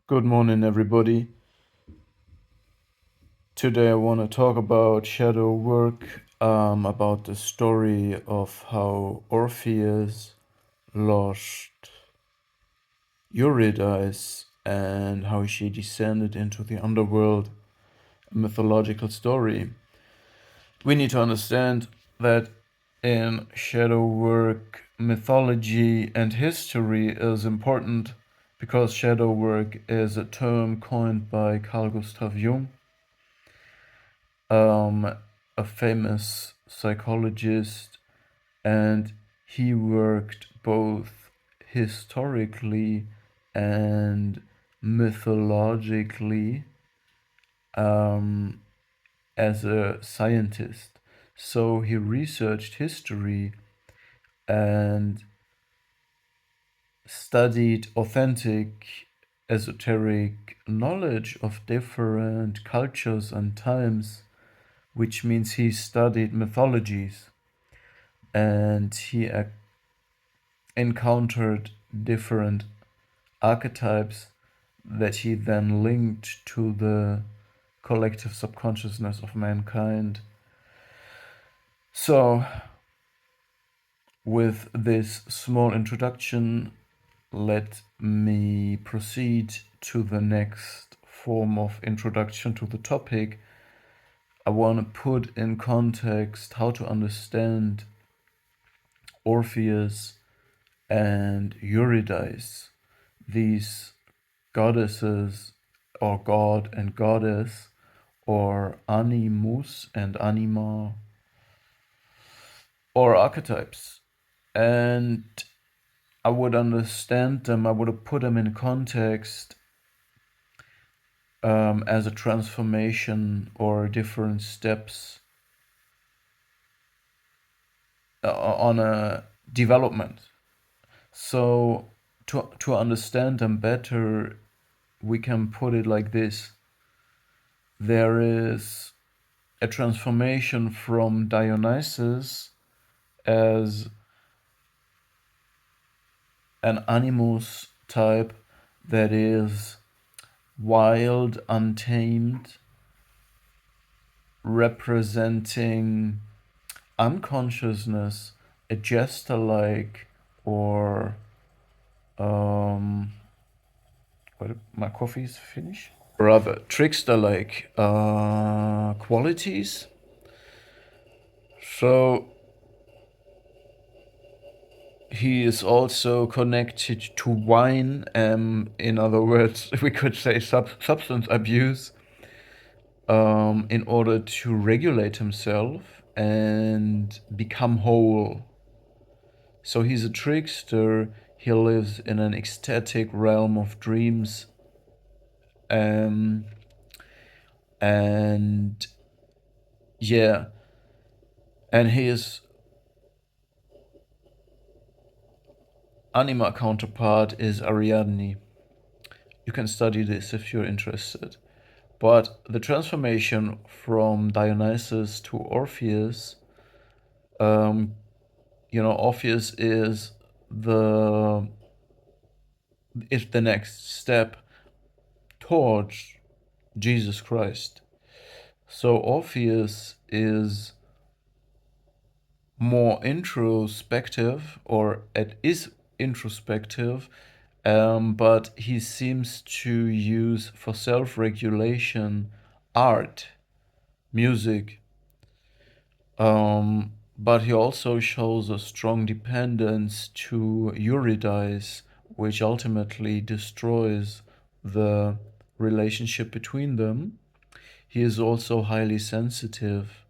Good morning, everybody. Today I want to talk about shadow work, about the story of how Orpheus lost Eurydice and how she descended into the underworld, a mythological story. We need to understand that in shadow work, mythology and history is important because shadow work is a term coined by Carl Gustav Jung, a famous psychologist, and he worked both historically and mythologically um, as a scientist. So he researched history and studied authentic esoteric knowledge of different cultures and times, which means he studied mythologies and he encountered different archetypes that he then linked to the collective subconsciousness of mankind. So, with this small introduction, let me proceed to the next form of introduction to the topic. I want to put in context how to understand Orpheus and Eurydice, these goddesses, or god and goddess, or Animus and Anima, or archetypes. And I would understand them, I would have put them in context as a transformation or different steps on a development. So to understand them better, we can put it like this. There is a transformation from Dionysus as an animus type that is wild, untamed, representing unconsciousness, a jester-like, or my coffee is finished. Rather trickster-like qualities. So he is also connected to wine. In other words, we could say substance abuse, in order to regulate himself and become whole. So he's a trickster. He lives in an ecstatic realm of dreams. And yeah, and his Anima counterpart is Ariadne. You can study this if you're interested. But the transformation from Dionysus to Orpheus, Orpheus the is the next step towards Jesus Christ. So Orpheus is more introspective, or it is introspective, but he seems to use for self-regulation art, music, but he also shows a strong dependence to Eurydice, which ultimately destroys the relationship between them. He is also highly sensitive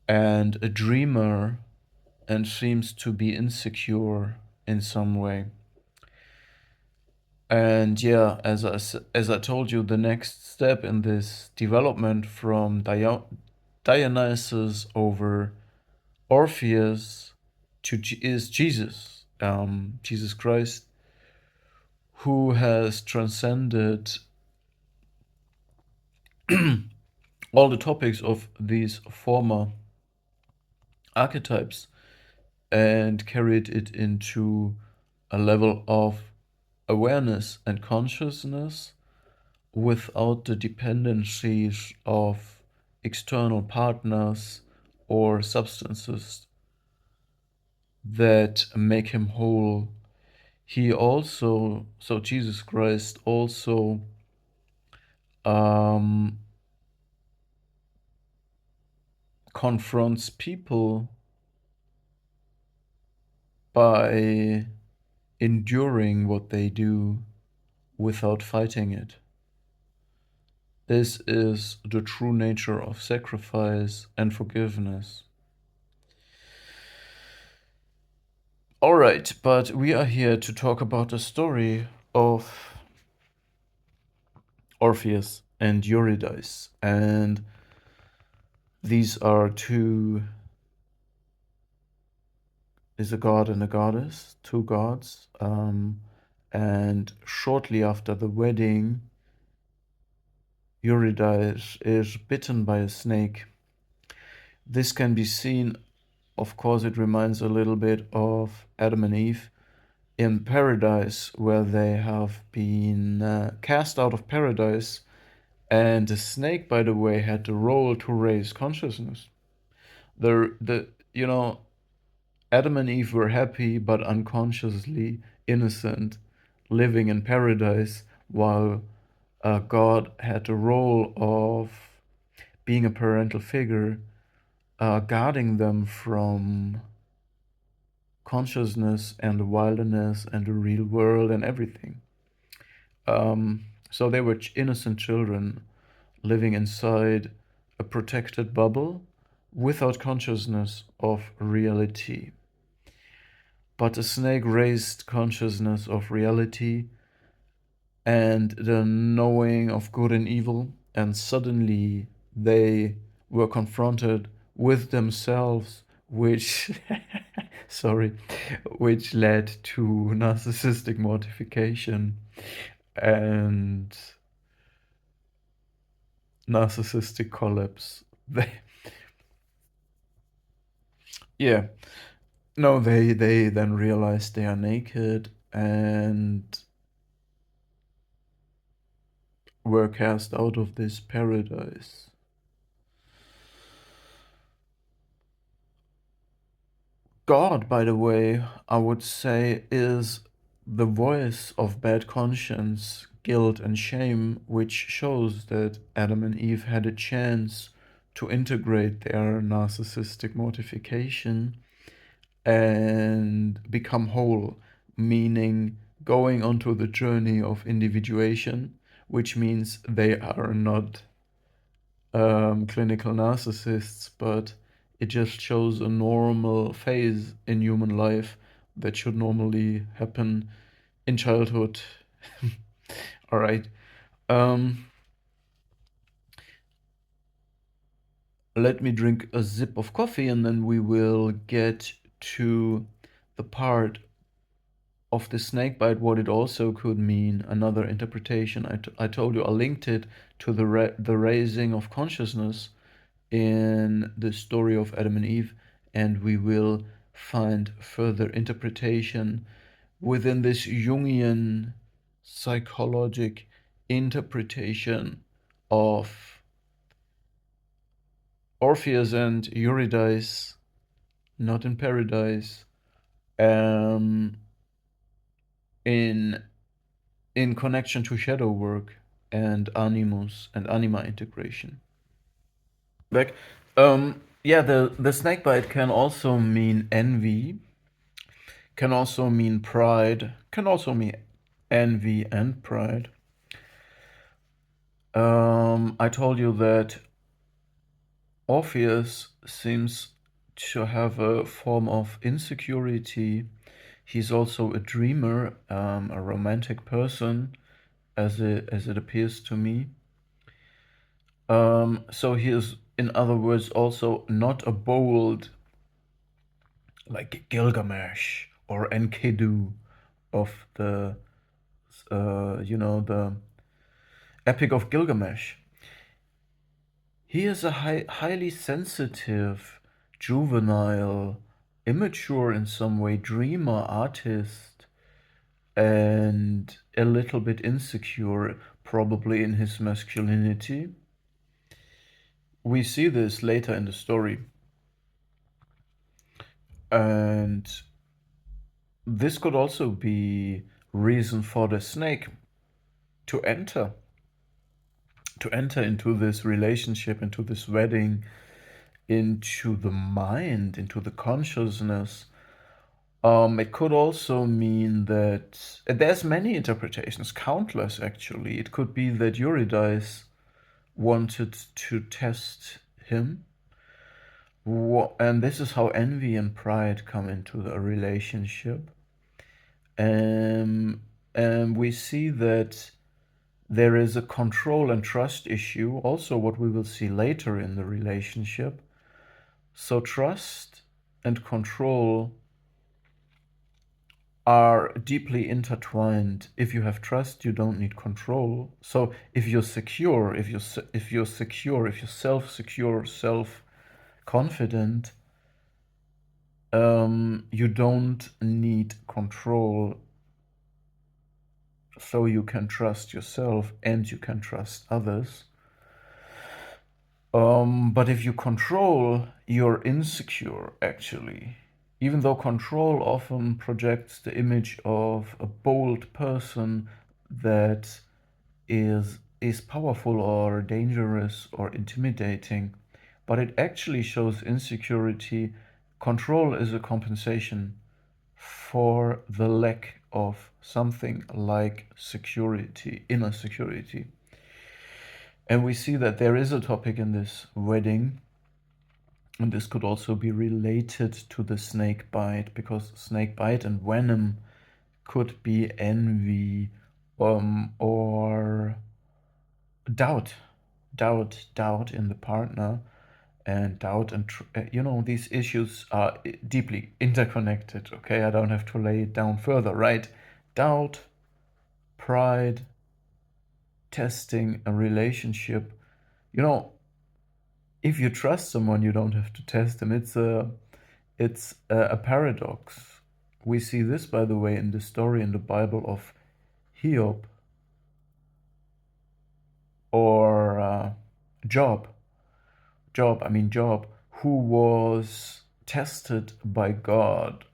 and a dreamer and seems to be insecure in some way. And yeah, as I told you, the next step in this development from Dionysus over Orpheus is Jesus, Jesus Christ, who has transcended all the topics of these former archetypes and carried it into a level of awareness and consciousness without the dependencies of external partners or substances that make him whole. He also, so Jesus Christ also um, confronts people by enduring what they do without fighting it. This is the true nature of sacrifice and forgiveness. Alright, but we are here to talk about the story of Orpheus and Eurydice. And these are is a god and a goddess, two gods. And shortly after the wedding, Eurydice is bitten by a snake. This can be seen, of course, it reminds a little bit of Adam and Eve in paradise, where they have been cast out of paradise. And the snake, by the way, had the role to raise consciousness. You know, Adam and Eve were happy but unconsciously innocent, living in paradise, while God had the role of being a parental figure, guarding them from consciousness and the wilderness and the real world and everything. So they were innocent children living inside a protected bubble without consciousness of reality. But the snake raised consciousness of reality and the knowing of good and evil, and suddenly they were confronted with themselves, which sorry, which led to narcissistic mortification and narcissistic collapse. Yeah, no, they then realize they are naked and were cast out of this paradise. God, by the way, I would say, is the voice of bad conscience, guilt, and shame, which shows that Adam and Eve had a chance to integrate their narcissistic mortification and become whole, meaning going onto the journey of individuation, which means they are not clinical narcissists, but it just shows a normal phase in human life that should normally happen in childhood. All right. Let me drink a sip of coffee and then we will get to the part of the snakebite, what it also could mean, another interpretation. I told you I linked it to the raising of consciousness in the story of Adam and Eve, and we will find further interpretation within this Jungian psychologic interpretation of Orpheus and Eurydice, not in paradise, in connection to shadow work and Animus and Anima integration. Back. Yeah, the snakebite can also mean envy, can also mean pride, can also mean envy and pride. I told you that Orpheus seems to have a form of insecurity. He's also a dreamer, a romantic person, as it appears to me. So he is, in other words, also not a bold, like Gilgamesh or Enkidu of the, the Epic of Gilgamesh. He is a highly sensitive, juvenile, immature in some way, dreamer, artist, and a little bit insecure, probably in his masculinity. We see this later in the story. And this could also be reason for the snake to enter into this relationship, into this wedding, into the mind, into the consciousness. It could also mean that there's many interpretations, countless actually. It could be that Eurydice wanted to test him, and this is how envy and pride come into the relationship. And we see that there is a control and trust issue, also what we will see later in the relationship. So trust and control are deeply intertwined. If you have trust, you don't need control. So if you're secure, if you're self-secure, self-confident, you don't need control. So you can trust yourself and you can trust others. But if you control, you're insecure, actually. Even though control often projects the image of a bold person that is powerful or dangerous or intimidating, but it actually shows insecurity. Control is a compensation for the lack of something like security, inner security. And we see that there is a topic in this wedding, and this could also be related to the snake bite, because snake bite and venom could be envy, or doubt in the partner, and doubt and these issues are deeply interconnected. Okay, I don't have to lay it down further, right? Doubt, pride, testing a relationship. If you trust someone, you don't have to test them. It's a paradox. We see this, by the way, in the story in the Bible of Hiob, or Job, who was tested by God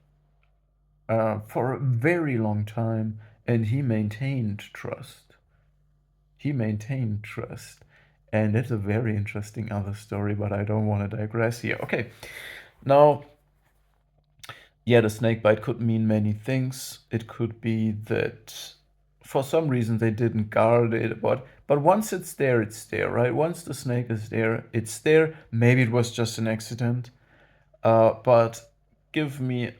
for a very long time, and he maintained trust. And it's a very interesting other story, but I don't want to digress here. Okay, now, yeah, the snake bite could mean many things. It could be that for some reason they didn't guard it, but once it's there, right? Once the snake is there, it's there. Maybe it was just an accident. But give me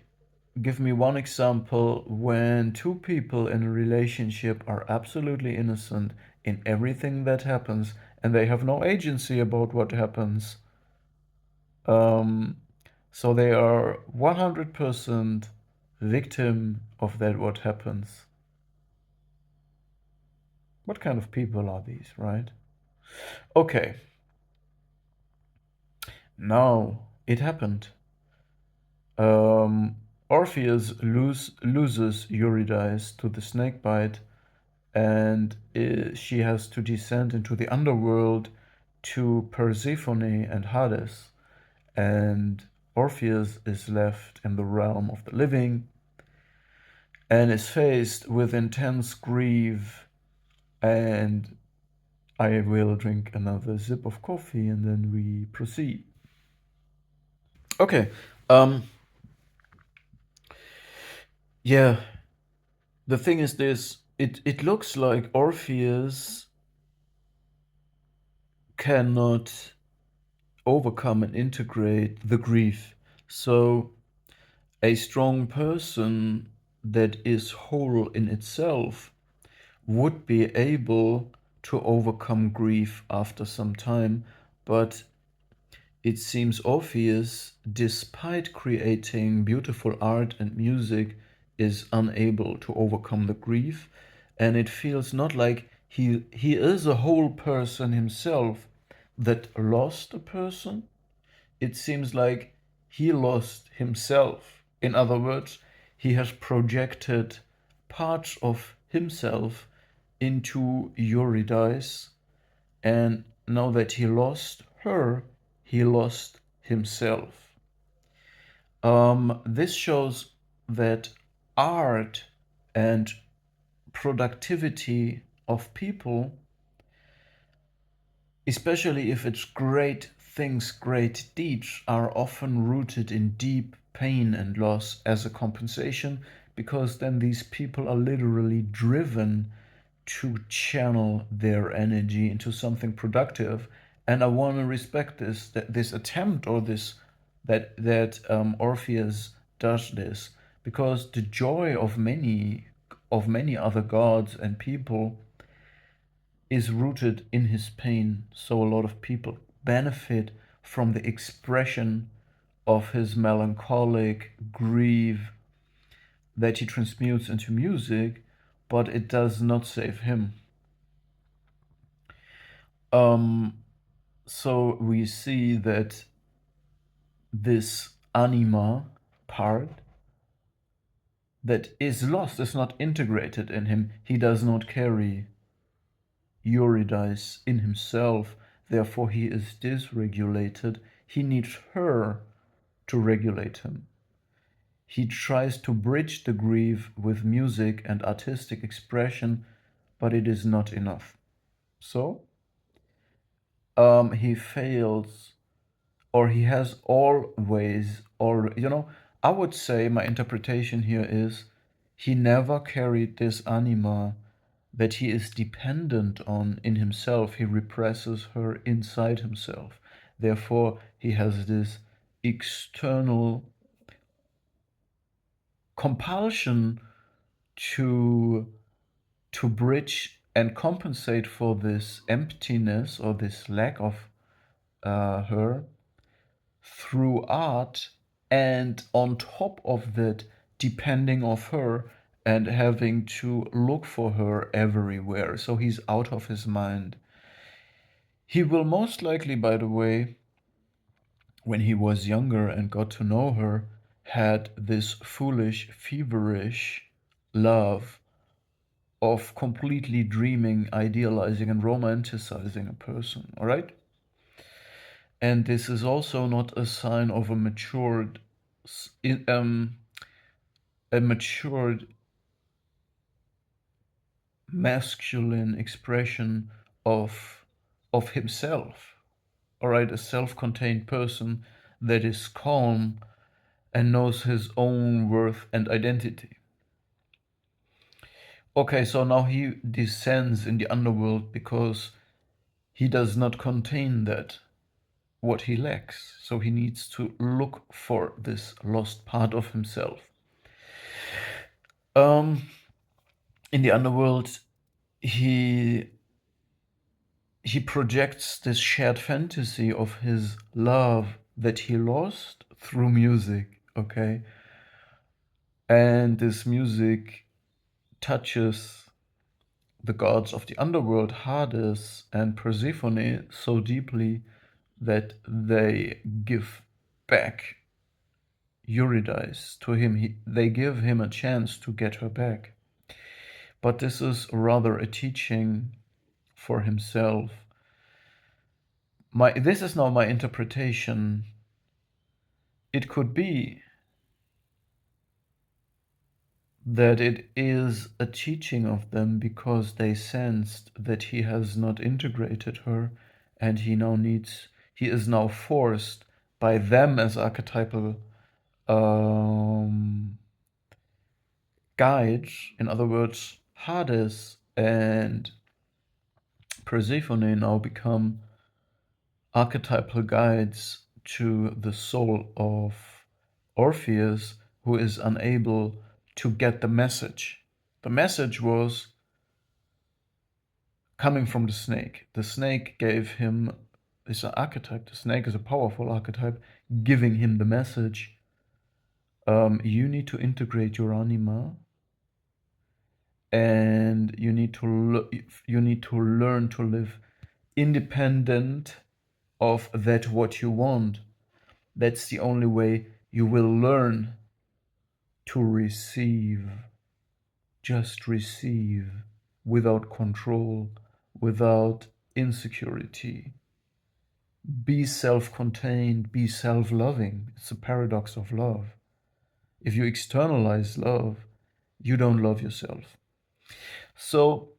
one example when two people in a relationship are absolutely innocent in everything that happens, and they have no agency about what happens. So they are 100% victim of that what happens. What kind of people are these, right? Okay. Now it happened. Orpheus loses Eurydice to the snakebite, and she has to descend into the underworld to Persephone and Hades, and Orpheus is left in the realm of the living and is faced with intense grief. And I will drink another sip of coffee and then we proceed. Okay. Yeah. The thing is this, it looks like Orpheus cannot overcome and integrate the grief. So a strong person that is whole in itself would be able to overcome grief after some time, but it seems Orpheus, despite creating beautiful art and music, is unable to overcome the grief, and it feels not like he is a whole person himself that lost a person. It seems like he lost himself. In other words, he has projected parts of himself into Eurydice, and now that he lost her, he lost himself. This shows that art and productivity of people, especially if it's great things, great deeds, are often rooted in deep pain and loss as a compensation, because then these people are literally driven to channel their energy into something productive. And I want to respect this attempt, or that Orpheus does this, because the joy of many other gods and people is rooted in his pain. So a lot of people benefit from the expression of his melancholic grief that he transmutes into music, but it does not save him. So we see that this anima part that is lost, is not integrated in him. He does not carry Eurydice in himself, therefore he is dysregulated. He needs her to regulate him. He tries to bridge the grief with music and artistic expression, but it is not enough. So he fails, or he has always, or I would say my interpretation here is he never carried this anima that he is dependent on in himself. He represses her inside himself. Therefore, he has this external compulsion to bridge and compensate for this emptiness or this lack of her through art, and on top of that, depending on her and having to look for her everywhere. So he's out of his mind. He will most likely, by the way, when he was younger and got to know her, had this foolish, feverish love of completely dreaming, idealizing, and romanticizing a person, all right? And this is also not a sign of a matured masculine expression of himself. All right, a self-contained person that is calm and knows his own worth and identity. Okay, so now he descends in the underworld because he does not contain that, what he lacks. So he needs to look for this lost part of himself. In the underworld, he projects this shared fantasy of his love that he lost through music, okay? And this music touches the gods of the underworld, Hades and Persephone, so deeply that they give back Eurydice to him. They give him a chance to get her back. But this is rather a teaching for himself. This is now my interpretation. It could be that it is a teaching of them because they sensed that he has not integrated her, and he is now forced by them as archetypal guides. In other words, Hades and Persephone now become archetypal guides to the soul of Orpheus, who is unable to get the message. The message was coming from the snake. The snake gave him, it's an archetype, the snake is a powerful archetype, giving him the message. You need to integrate your anima, and you need to learn to live independent of that what you want. That's the only way you will learn to receive just receive without control, without insecurity. Be self-contained, be self-loving. It's a paradox of love. If you externalize love, you don't love yourself. So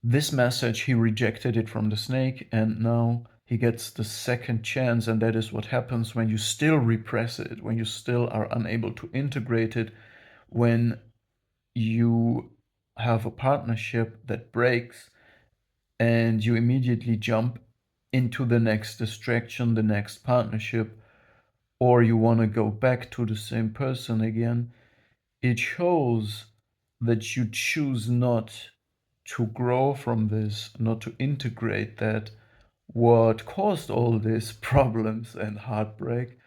this message, he rejected it from the snake, and now he gets the second chance, and that is what happens when you still repress it, when you still are unable to integrate it, when you have a partnership that breaks and you immediately jump into the next distraction, the next partnership, or you want to go back to the same person again. It shows that you choose not to grow from this, not to integrate that, what caused all these problems and heartbreak.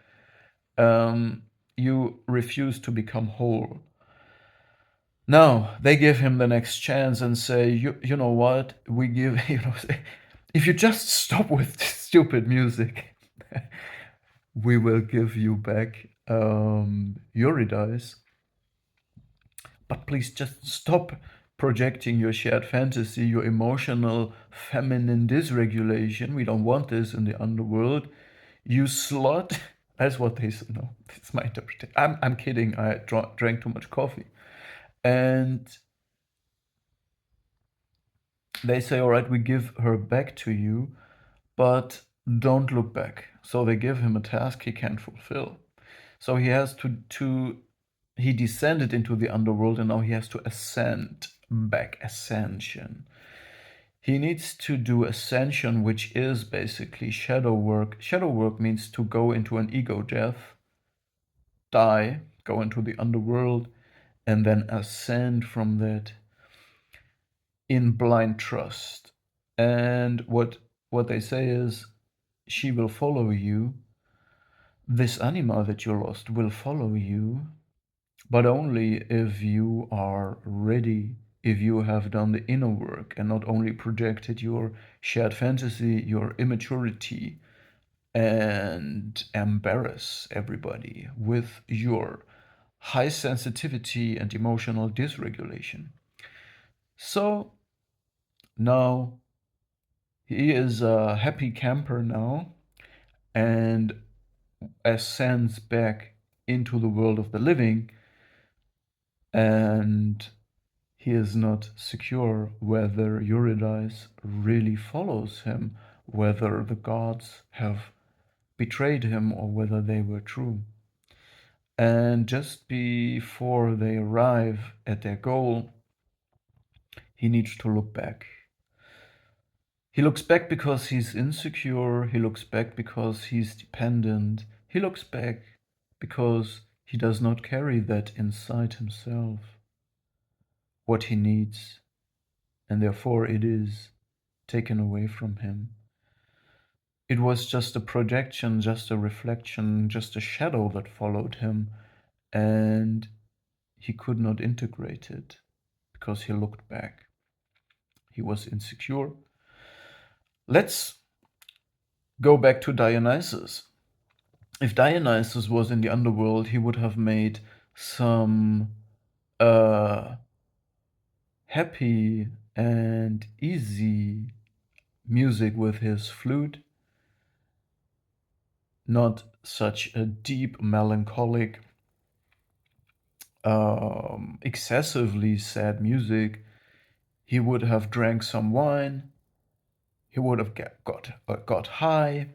You refuse to become whole. Now they give him the next chance and say, you know what? We give if you just stop with this stupid music, we will give you back Eurydice. But please just stop projecting your shared fantasy, your emotional feminine dysregulation. We don't want this in the underworld. You slut. That's what they say. No, it's my interpretation. I'm kidding. I drank too much coffee. And they say, all right, we give her back to you, but don't look back. So they give him a task he can't fulfill. So he has he descended into the underworld, and now he has to ascend back, ascension. He needs to do ascension, which is basically shadow work. Shadow work means to go into an ego death, die, go into the underworld, and then ascend from that in blind trust. And what they say is, she will follow you. This anima that you lost will follow you, but only if you are ready, if you have done the inner work and not only projected your shared fantasy, your immaturity, and embarrass everybody with your high sensitivity and emotional dysregulation. So now he is a happy camper now and ascends back into the world of the living, and he is not secure whether Eurydice really follows him, whether the gods have betrayed him or whether they were true. And just before they arrive at their goal, he needs to look back. He looks back because he's insecure, he looks back because he's dependent, he looks back because he does not carry that inside himself, what he needs, and therefore it is taken away from him. It was just a projection, just a reflection, just a shadow that followed him, and he could not integrate it because he looked back. He was insecure. Let's go back to Dionysus. If Dionysus was in the underworld, he would have made some happy and easy music with his flute, not such a deep, melancholic, excessively sad music. He would have drank some wine, he would have got high,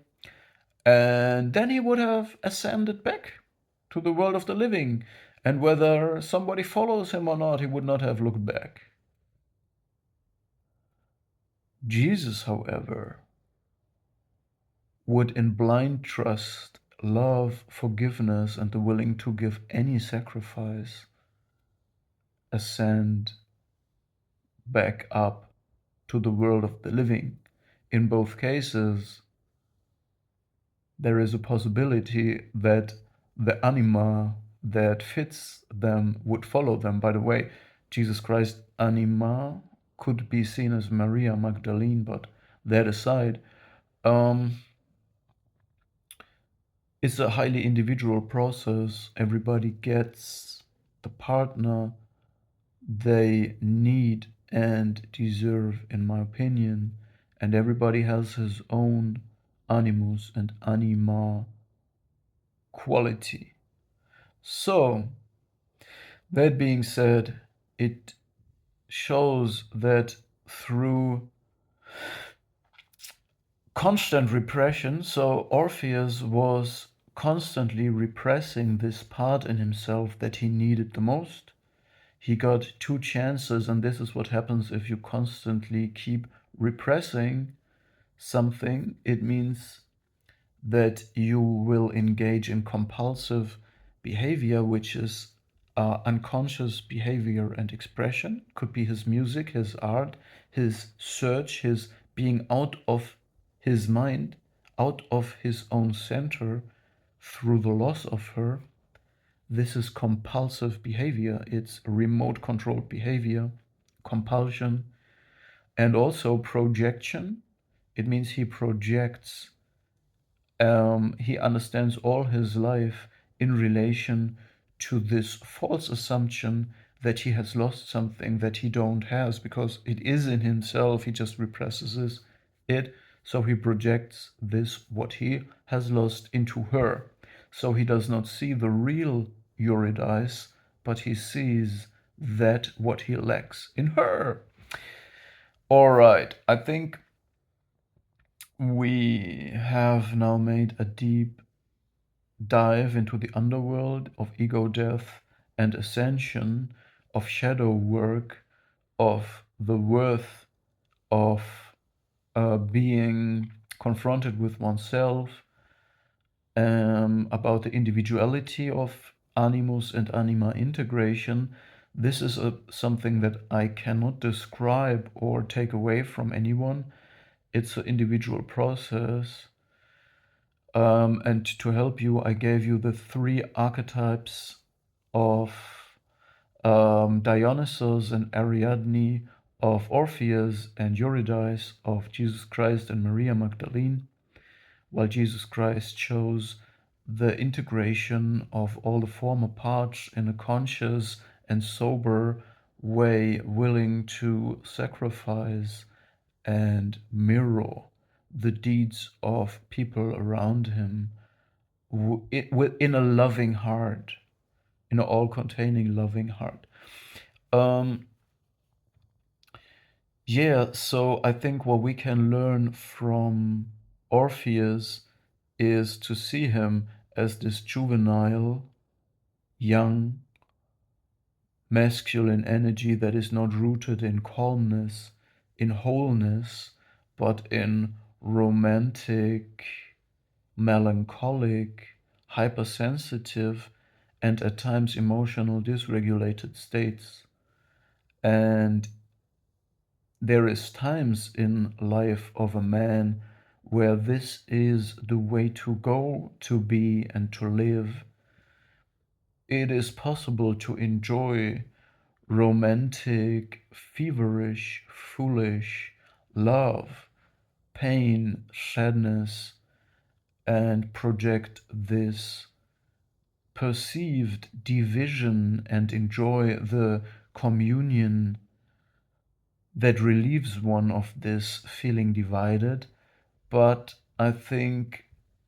and then he would have ascended back to the world of the living. And whether somebody follows him or not, he would not have looked back. Jesus, however, would in blind trust, love, forgiveness, and the willing to give any sacrifice, ascend back up to the world of the living. In both cases, there is a possibility that the anima that fits them would follow them. By the way, Jesus Christ anima could be seen as Maria Magdalene, but that aside, it's a highly individual process. Everybody gets the partner they need and deserve, in my opinion. And everybody has his own animus and anima quality. So, that being said, it shows that through constant repression, so Orpheus was constantly repressing this part in himself that he needed the most. He got two chances, and this is what happens if you constantly keep repressing something. It means that you will engage in compulsive behavior, which is unconscious behavior and expression. Could be his music, his art, his search, his being out of his mind, out of his own center through the loss of her. This is compulsive behavior. It's remote controlled behavior, compulsion, and also projection. It means he projects, he understands all his life in relation to this false assumption that he has lost something that he don't has, because it is in himself. He just represses it. So he projects this, what he has lost, into her. So he does not see the real Eurydice, but he sees that what he lacks in her. All right, I think we have now made a deep dive into the underworld of ego death and ascension, of shadow work, of the worth of being confronted with oneself, about the individuality of animus and anima integration. This is something that I cannot describe or take away from anyone. It's an individual process. And to help you, I gave you the three archetypes of Dionysus and Ariadne, of Orpheus and Eurydice, of Jesus Christ and Maria Magdalene, while Jesus Christ chose the integration of all the former parts in a conscious and sober way, willing to sacrifice and mirror the deeds of people around him in a loving heart, in an all-containing loving heart. Yeah, so I think what we can learn from Orpheus is to see him as this juvenile, young, masculine energy that is not rooted in calmness, in wholeness, but in romantic, melancholic, hypersensitive, and at times emotional dysregulated states. And there is times in life of a man where this is the way to go, to be, and to live. It is possible to enjoy romantic, feverish, foolish love, pain, sadness, and project this perceived division and enjoy the communion that relieves one of this feeling divided. But I think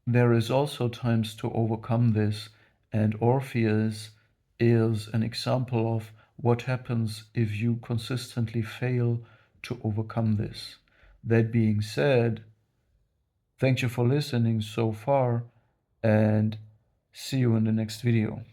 there is also times to overcome this, and Orpheus is an example of what happens if you consistently fail to overcome this. That being said, thank you for listening so far, and see you in the next video.